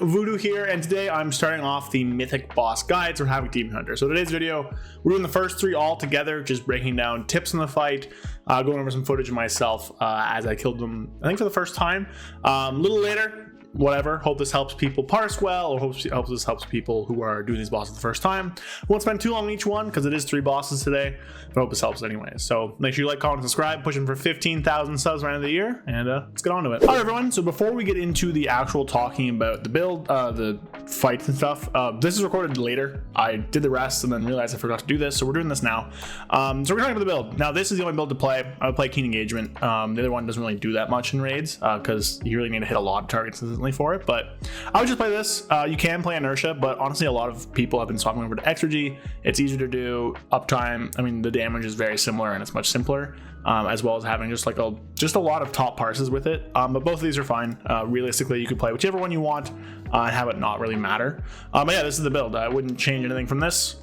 Voodoo here, and today I'm starting off the Mythic Boss Guides for Havoc Demon Hunter. So today's video, we're doing the first three all together, just breaking down tips in the fight, going over some footage of myself as I killed them, I think for the first time. A little later, whatever, hope this helps people parse well, or hope this helps people who are doing these bosses the first time. Won't spend too long on each one because it is 3 bosses today, but I hope this helps anyway. So make sure you like, comment, and subscribe, pushing for 15,000 subs by the end of the year, and let's get on to it. All right, everyone, so before we get into the actual talking about the build, the fights and stuff, this is recorded later. I did the rest and then realized I forgot to do this, so we're doing this now. So we're talking about the build. Now, this is the only build to play. I would play Keen Engagement. The other one doesn't really do that much in raids because you really need to hit a lot of targets for it, but I would just play this. You can play Inertia, but honestly a lot of people have been swapping over to Exergy. It's easier to do, uptime, I mean the damage is very similar and it's much simpler, as well as having just a lot of top parses with it, but both of these are fine. Realistically you could play whichever one you want and have it not really matter, but yeah, this is the build. I wouldn't change anything from this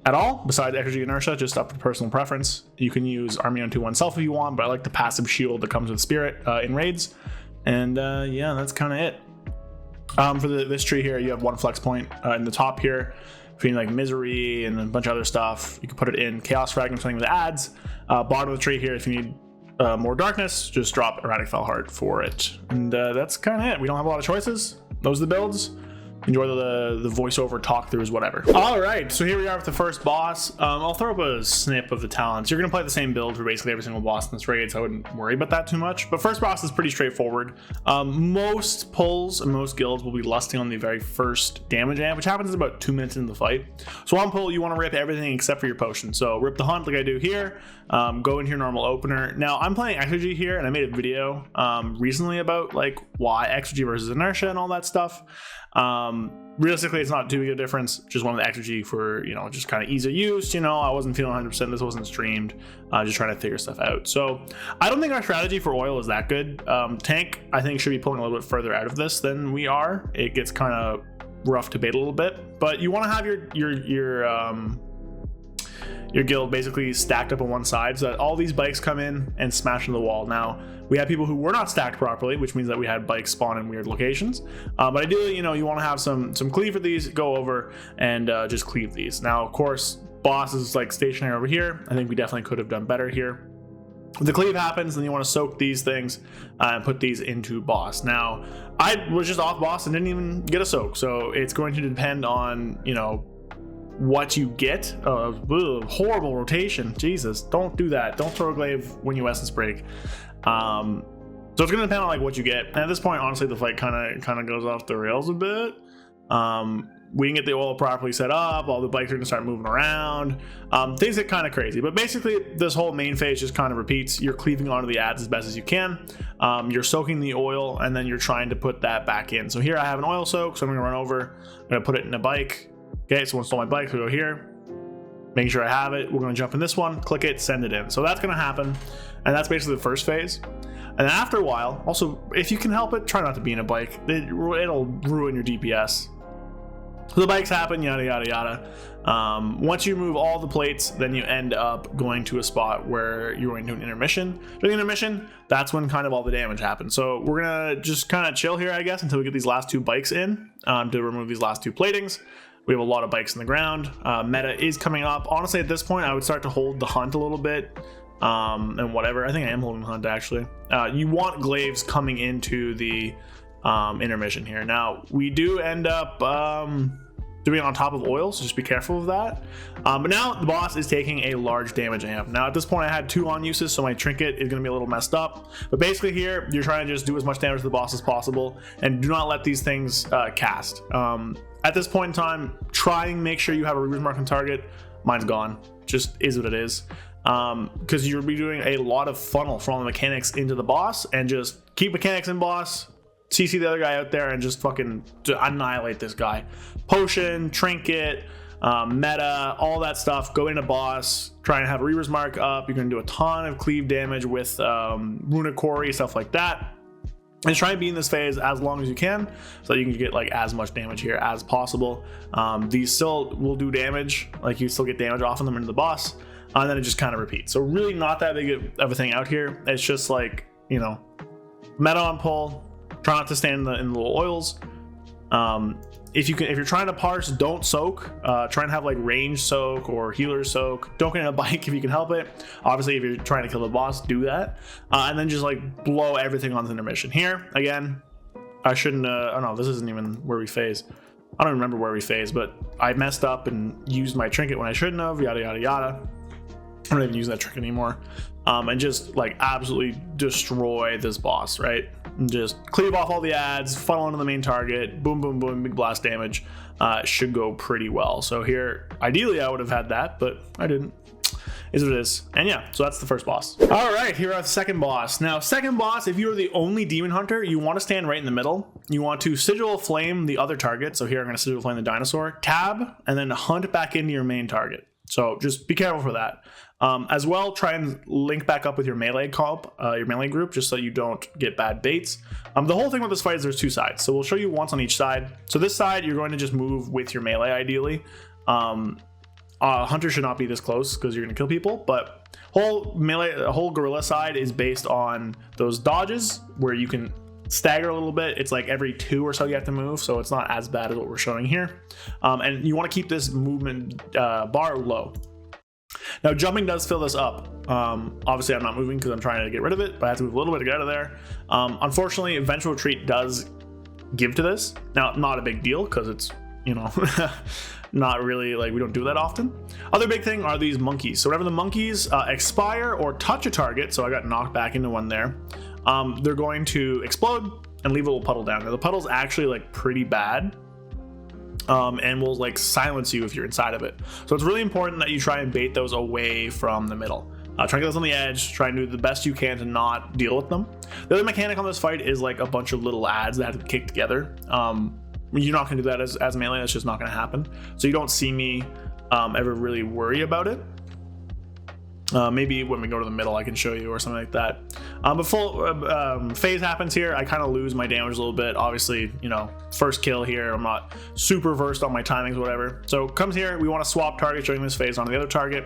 at all besides Exergy Inertia, just up to personal preference. You can use Army on 2-1 self if you want, but I like the passive shield that comes with Spirit in raids, and yeah, that's kind of it. For this tree here, you have 1 flex point in the top here between like Misery and a bunch of other stuff. You can put it in Chaos Fragment, something with adds. Bottom of the tree here, if you need more darkness, just drop Erratic Fellheart for it. And that's kind of it. We don't have a lot of choices. Those are the builds. Enjoy the voiceover talk throughs, whatever. All right, so here we are with the first boss. I'll throw up a snip of the talents. You're gonna play the same build for basically every single boss in this raid, so I wouldn't worry about that too much. But first boss is pretty straightforward. Most pulls and most guilds will be lusting on the very first damage amp, which happens about 2 minutes into the fight. So on pull, you want to rip everything except for your potion. So rip the hunt like I do here. Go into your normal opener. Now I'm playing Exergy here, and I made a video recently about like why Exergy versus Inertia and all that stuff. Realistically, it's not too big a difference. Just one of the Exergy for, you know, just kind of ease of use. You know, I wasn't feeling 100%. This wasn't streamed. Just trying to figure stuff out. So I don't think our strategy for oil is that good. Tank, I think, should be pulling a little bit further out of this than we are. It gets kind of rough to bait a little bit, but you want to have your guild basically stacked up on one side so that all these bikes come in and smash into the wall. Now, we had people who were not stacked properly, which means that we had bikes spawn in weird locations. But ideally, you know, you want to have some cleave for these, go over and just cleave these. Now, of course, boss is like stationary over here. I think we definitely could have done better here. If the cleave happens, then you want to soak these things and put these into boss. Now, I was just off boss and didn't even get a soak, so it's going to depend on, you know, what you get. Horrible rotation, Jesus, don't do that. Don't throw a glaive when you essence break. So it's gonna depend on like what you get, and at this point honestly the fight kind of goes off the rails a bit. We can get the oil properly set up, all the bikes are gonna start moving around, things get kind of crazy, but basically this whole main phase just kind of repeats. You're cleaving onto the adds as best as you can, you're soaking the oil, and then you're trying to put that back in. So here I have an oil soak, so I'm gonna run over, I'm gonna put it in a bike. Okay, so once all my bikes, we go here, making sure I have it. We're going to jump in this one, click it, send it in. So that's going to happen, and that's basically the first phase. And then after a while, also, if you can help it, try not to be in a bike. It'll ruin your DPS. So the bikes happen, yada yada yada. Once you remove all the plates, then you end up going to a spot where you're going to an intermission. During the intermission, that's when kind of all the damage happens. So we're gonna just kind of chill here, I guess, until we get these last 2 bikes in to remove these last 2 platings. We have a lot of bikes in the ground. Meta is coming up. Honestly, at this point, I would start to hold the hunt a little bit and whatever. I think I am holding the hunt, actually. You want glaives coming into the intermission here. Now, we do end up doing it on top of oil, so just be careful of that. But now the boss is taking a large damage amp. Now, at this point, I had 2 on uses, so my trinket is going to be a little messed up. But basically here, you're trying to just do as much damage to the boss as possible, and do not let these things cast. At this point in time, try and make sure you have a reaver's mark on target. Mine's gone. Just is what it is. Because you'll be doing a lot of funnel from all the mechanics into the boss, and just keep mechanics in boss, CC the other guy out there, and just fucking annihilate this guy. Potion, trinket, meta, all that stuff. Go into boss, try and have a reaver's mark up. You're going to do a ton of cleave damage with runic quarry, stuff like that. And try and be in this phase as long as you can so that you can get like as much damage here as possible. These still will do damage, like you still get damage off of them into the boss, and then it just kind of repeats. So really not that big of a thing out here. It's just like, you know, meta on pull, try not to stand in the little oils, If you're trying to parse, don't soak. Try and have like range soak or healer soak. Don't get in a bike if you can help it. Obviously, if you're trying to kill the boss, do that. And then just like blow everything on the intermission. Here, again, I shouldn't, oh no, this isn't even where we phase. I don't remember where we phase, but I messed up and used my trinket when I shouldn't have, yada, yada, yada. I'm not even using that trinket anymore. And just like absolutely destroy this boss, right? And just cleave off all the ads, funnel into the main target, boom, boom, boom, big blast damage. Should go pretty well. So here, ideally I would have had that, but I didn't. Is what it is. And yeah, so that's the first boss. All right, here are the second boss. Now, second boss, if you're the only demon hunter, you want to stand right in the middle. You want to sigil flame the other target. So here I'm going to sigil flame the dinosaur, tab, and then hunt back into your main target. So just be careful for that. As well, try and link back up with your melee comp, your melee group, just so you don't get bad baits. The whole thing with this fight is there's two sides. So we'll show you once on each side. So this side, you're going to just move with your melee ideally. Hunter should not be this close because you're going to kill people, but whole gorilla side is based on those dodges where you can stagger a little bit. It's like every 2 or so you have to move, so it's not as bad as what we're showing here. And you want to keep this movement bar low. Now jumping does fill this up. Obviously I'm not moving because I'm trying to get rid of it, but I have to move a little bit to get out of there. Unfortunately, eventual retreat does give to this. Now, not a big deal because it's, you know, not really, like, we don't do that often. Other big thing are these monkeys. So whenever the monkeys expire or touch a target, so I got knocked back into one there, they're going to explode and leave a little puddle down there. The puddle's actually like pretty bad, and will like silence you if you're inside of it. So it's really important that you try and bait those away from the middle. Try and get those on the edge, try and do the best you can to not deal with them. The other mechanic on this fight is like a bunch of little ads that have to kick together. You're not going to do that as melee. That's just not going to happen. So you don't see me ever really worry about it. Maybe when we go to the middle I can show you or something like that. But full phase happens here. I kind of lose my damage a little bit. Obviously, you know, first kill here. I'm not super versed on my timings, whatever. So comes here. We want to swap targets during this phase onto the other target.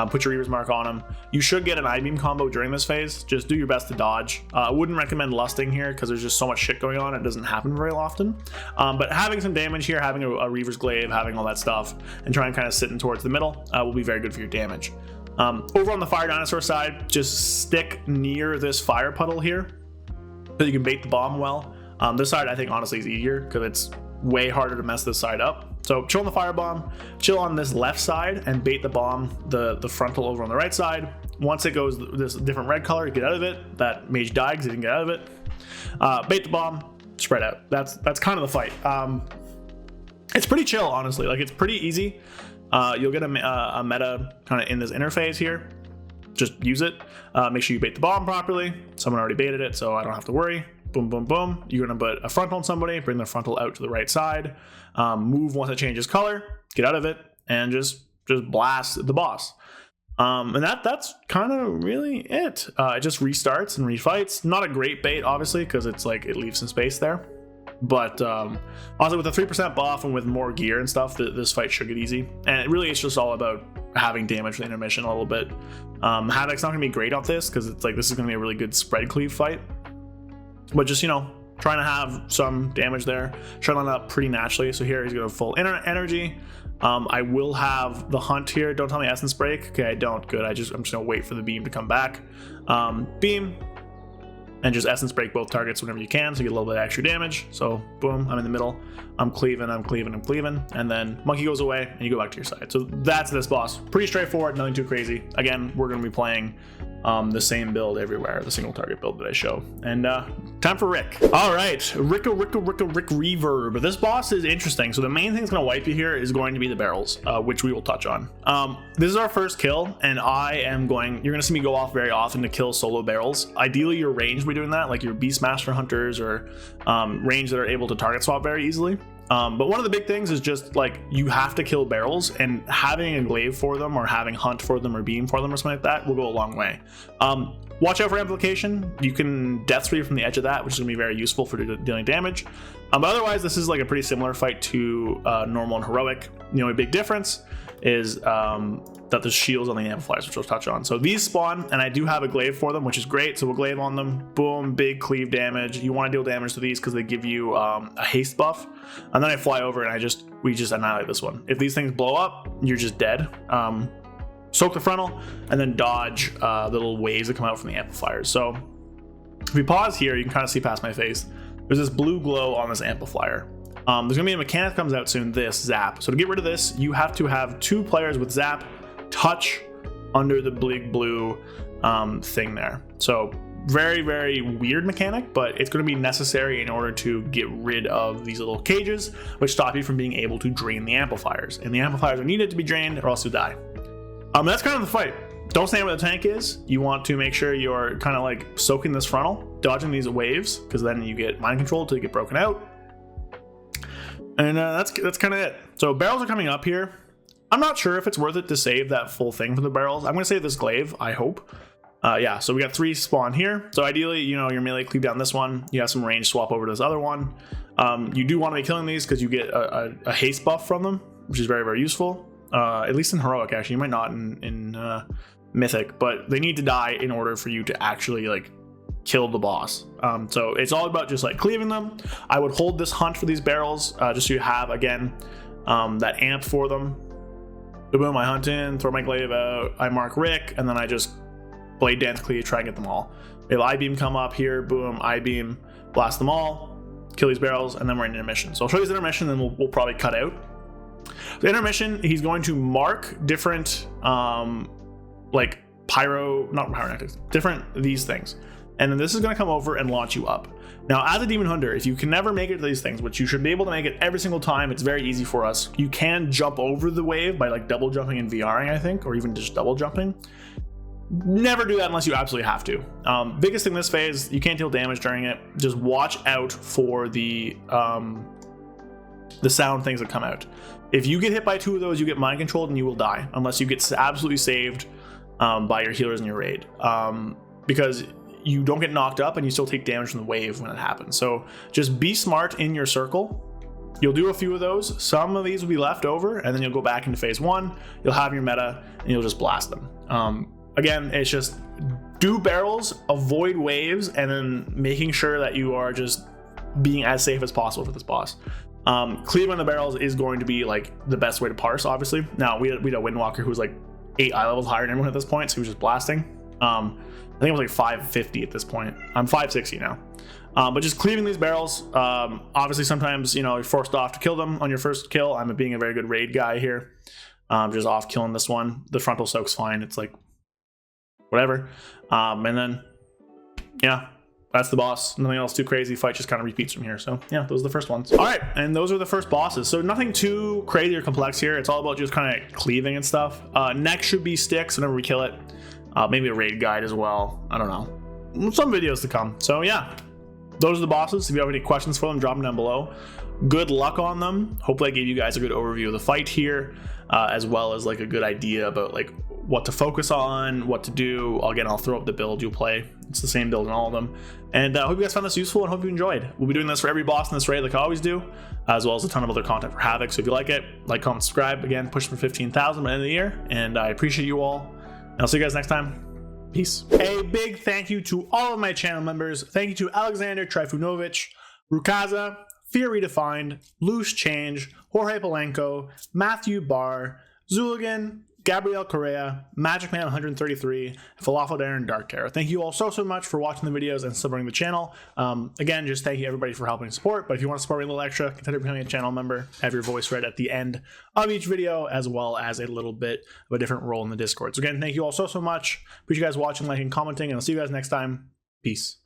Put your Reaver's Mark on him. You should get an I-beam combo during this phase. Just do your best to dodge. I wouldn't recommend lusting here because there's just so much shit going on. It doesn't happen very often. But having some damage here, having a Reaver's Glaive, having all that stuff, and trying kind of sitting towards the middle will be very good for your damage. Over on the fire dinosaur side, just stick near this fire puddle here so you can bait the bomb well. This side I think honestly is easier because it's way harder to mess this side up. So chill on the fire bomb, chill on this left side and bait the bomb, the frontal over on the right side. Once it goes this different red color, get out of it. That mage died because he didn't get out of it. Bait the bomb, spread out. That's kind of the fight. It's pretty chill, honestly. Like, it's pretty easy. You'll get a meta kind of in this interface here. Just use it. Make sure you bait the bomb properly. Someone already baited it, so I don't have to worry. Boom, boom, boom. You're gonna put a frontal on somebody, bring the frontal out to the right side, move once it changes color, get out of it, and just blast the boss. And that's kind of really it. It just restarts and refights. Not a great bait, obviously, because it's like it leaves some space there. But also with a 3% buff and with more gear and stuff, this fight should get easy. And really, it's just all about having damage for the intermission a little bit. Havoc's not gonna be great off this because it's like this is gonna be a really good spread cleave fight. But just, you know, trying to have some damage there, shuttling up pretty naturally. So here he's going to full energy. I will have the hunt here. Don't tell me essence break. Okay, I don't. Good. I'm just gonna wait for the beam to come back. Beam and just essence break both targets whenever you can, so you get a little bit of extra damage. So boom, I'm in the middle. I'm cleaving, and then monkey goes away and you go back to your side. So that's this boss. Pretty straightforward, nothing too crazy. Again, we're gonna be playing the same build everywhere, the single target build that I show. And time for Rik. All right, Rik Reverb. This boss is interesting. So the main thing that's gonna wipe you here is going to be the barrels, which we will touch on. This is our first kill, and you're gonna see me go off very often to kill solo barrels. Ideally, your range will be doing that, like your Beastmaster hunters or range that are able to target swap very easily. But one of the big things is just like you have to kill barrels, and having a glaive for them or having hunt for them or beam for them or something like that will go a long way. Watch out for amplification. You can death sweep from the edge of that, which is going to be very useful for dealing damage. But otherwise, this is like a pretty similar fight to normal and heroic. The only big difference is that there's shields on the amplifiers, which we'll touch on. So these spawn, and I do have a glaive for them, which is great. So we'll glaive on them. Boom, big cleave damage. You want to deal damage to these because they give you a haste buff. And then I fly over and we just annihilate this one. If these things blow up, you're just dead. Soak the frontal and then dodge the little waves that come out from the amplifiers. So if we pause here, you can kind of see past my face. There's this blue glow on this amplifier. There's gonna be a mechanic that comes out soon, this zap. So to get rid of this, you have to have 2 players with zap touch under the big blue thing there. So very, very weird mechanic, but it's going to be necessary in order to get rid of these little cages, which stop you from being able to drain the amplifiers. And the amplifiers are needed to be drained or else you die. That's kind of the fight. Don't stand where the tank is. You want to make sure you're kind of like soaking this frontal, dodging these waves, because then you get mind control till you get broken out. And that's kind of it. So barrels are coming up here. I'm not sure if it's worth it to save that full thing for the barrels. I'm going to save this glaive, I hope. Yeah, so we got 3 spawn here. So ideally, you know, your melee cleave down this one. You have some range swap over to this other one. You do want to be killing these because you get a haste buff from them, which is very, very useful. At least in heroic, actually. You might not in mythic, but they need to die in order for you to actually like kill the boss. So it's all about just like cleaving them. I would hold this hunt for these barrels just so you have, again, that amp for them. Boom, I hunt in, throw my glaive out, I mark Rik, and then I just blade dance cleave, try and get them all. If I-beam come up here, boom, I-beam, blast them all, kill these barrels, and then we're in intermission. So I'll show you this intermission, and then we'll probably cut out. The intermission, he's going to mark different, like not pyrotactics, different these things. And then this is going to come over and launch you up. Now, as a Demon Hunter, if you can never make it to these things, which you should be able to make it every single time, it's very easy for us. You can jump over the wave by like double jumping and VRing, I think, or even just double jumping. Never do that unless you absolutely have to. Biggest thing this phase, you can't deal damage during it. Just watch out for the sound things that come out. If you get hit by 2 of those, you get mind controlled and you will die, unless you get absolutely saved by your healers in your raid. Because you don't get knocked up and you still take damage from the wave when it happens. So just be smart in your circle. You'll do a few of those. Some of these will be left over, and then you'll go back into phase 1. You'll have your meta and you'll just blast them. Again, it's just do barrels, avoid waves, and then making sure that you are just being as safe as possible for this boss. Cleaving the barrels is going to be like the best way to parse, obviously. Now we had a Windwalker who was like 8 eye levels higher than everyone at this point, so he was just blasting. I think it was like 550 at this point. I'm 560 now. But just cleaving these barrels, obviously sometimes, you know, you're forced off to kill them on your first kill. I'm being a very good raid guy here. Just off killing this one. The frontal soak's fine. It's like whatever. And then, yeah, that's the boss. Nothing else too crazy. Fight just kind of repeats from here. So yeah, those are the first ones. All right, and those are the first bosses. So nothing too crazy or complex here. It's all about just kind of cleaving and stuff. Next should be sticks whenever we kill it. Maybe a raid guide as well. I don't know. Some videos to come. So yeah, those are the bosses. If you have any questions for them, drop them down below. Good luck on them. Hopefully I gave you guys a good overview of the fight here, as well as like a good idea about like what to focus on, what to do. Again, I'll throw up the build you'll play. It's the same build in all of them. And I hope you guys found this useful and hope you enjoyed. We'll be doing this for every boss in this raid like I always do, as well as a ton of other content for Havoc. So if you like it, like, comment, subscribe. Again, push for 15,000 by the end of the year. And I appreciate you all. And I'll see you guys next time. Peace. A big thank you to all of my channel members. Thank you to Alexander Trifunovic, Rukaza, Fear Redefined, Loose Change, Jorge Polenko, Matthew Barr, Zuligan, Gabriel Correa, Magic Man 133, Falafel Darren Dark Terror. Thank you all so much for watching the videos and supporting the channel. Again, just thank you everybody for helping support. But if you want to support me a little extra, consider becoming a channel member. Have your voice read at the end of each video, as well as a little bit of a different role in the Discord. So again, thank you all so much. Appreciate you guys watching, liking, commenting, and I'll see you guys next time. Peace.